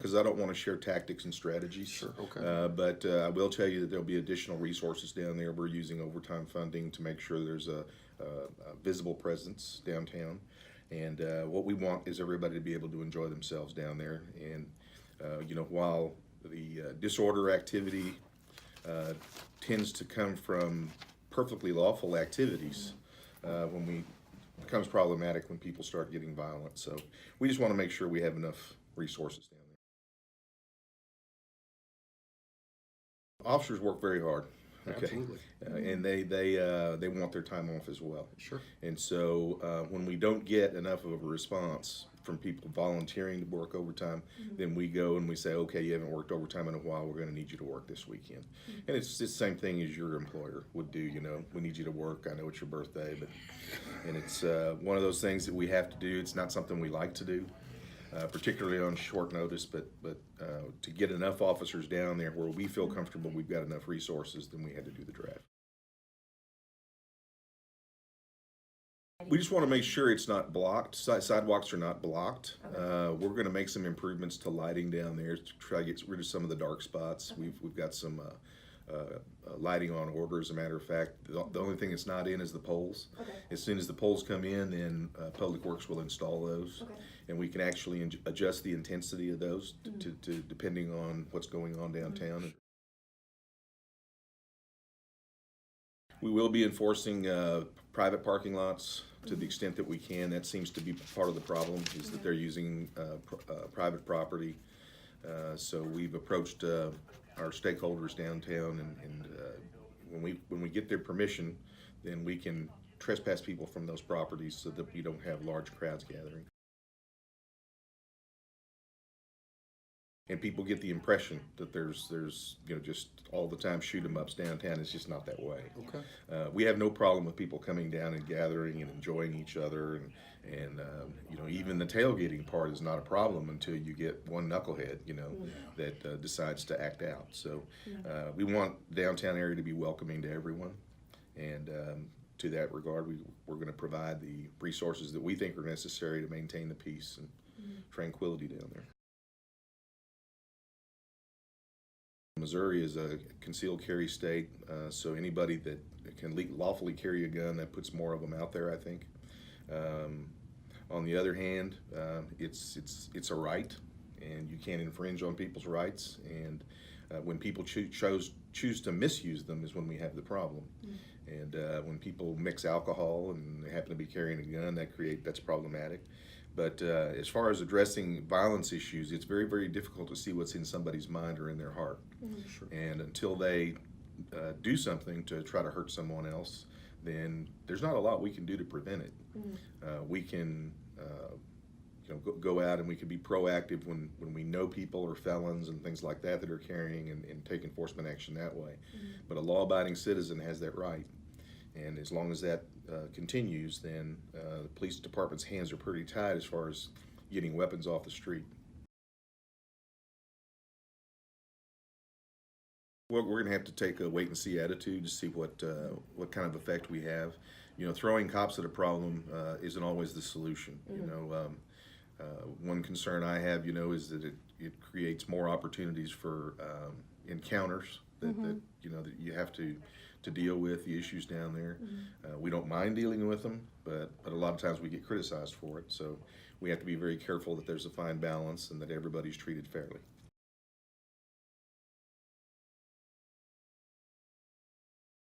because I don't want to share tactics and strategies. Sure, okay. But I will tell you that there'll be additional resources down there. We're using overtime funding to make sure there's a visible presence downtown. And what we want is everybody to be able to enjoy themselves down there. And, while the disorder activity tends to come from perfectly lawful activities, it becomes problematic when people start getting violent. So we just want to make sure we have enough resources down there. Officers work very hard. Okay. Absolutely. And they want their time off as well. Sure. And so when we don't get enough of a response from people volunteering to work overtime, then we go and we say, okay, you haven't worked overtime in a while, we're going to need you to work this weekend. And it's the same thing as your employer would do, we need you to work. I know it's your birthday, and it's one of those things that we have to do. It's not something we like to do. Particularly on short notice, but to get enough officers down there where we feel comfortable we've got enough resources, then we had to do the draft. We just want to make sure it's not blocked. Sidewalks are not blocked. Okay. We're going to make some improvements to lighting down there to try to get rid of some of the dark spots. Okay. We've got some lighting on order. As a matter of fact, the only thing that's not in is the poles. Okay. As soon as the poles come in, then Public Works will install those. Okay. And we can actually adjust the intensity of those to depending on what's going on downtown. We will be enforcing private parking lots to the extent that we can. That seems to be part of the problem, is that they're using private property. So we've approached our stakeholders downtown, and when we get their permission, then we can trespass people from those properties so that we don't have large crowds gathering. And people get the impression that there's just all the time shoot 'em ups downtown. It's just not that way. Okay. We have no problem with people coming down and gathering and enjoying each other, and even the tailgating part is not a problem until you get one knucklehead that decides to act out. So we want downtown area to be welcoming to everyone, and to that regard, we're going to provide the resources that we think are necessary to maintain the peace and tranquility down there. Missouri is a concealed carry state, so anybody that can lawfully carry a gun, that puts more of them out there, I think. On the other hand, it's a right, and you can't infringe on people's rights. And when people choose to misuse them is when we have the problem. And when people mix alcohol and they happen to be carrying a gun, that's problematic. But as far as addressing violence issues, it's very, very difficult to see what's in somebody's mind or in their heart. Sure. And until they do something to try to hurt someone else, then there's not a lot we can do to prevent it. We can go out and we can be proactive when we know people are felons and things like that are carrying, and take enforcement action that way. But a law-abiding citizen has that right. And as long as that continues, then the police department's hands are pretty tied as far as getting weapons off the street. Well, we're going to have to take a wait-and-see attitude to see what kind of effect we have. Throwing cops at a problem isn't always the solution. One concern I have, is that it creates more opportunities for encounters that you have to deal with, the issues down there. We don't mind dealing with them, but a lot of times we get criticized for it. So we have to be very careful that there's a fine balance and that everybody's treated fairly.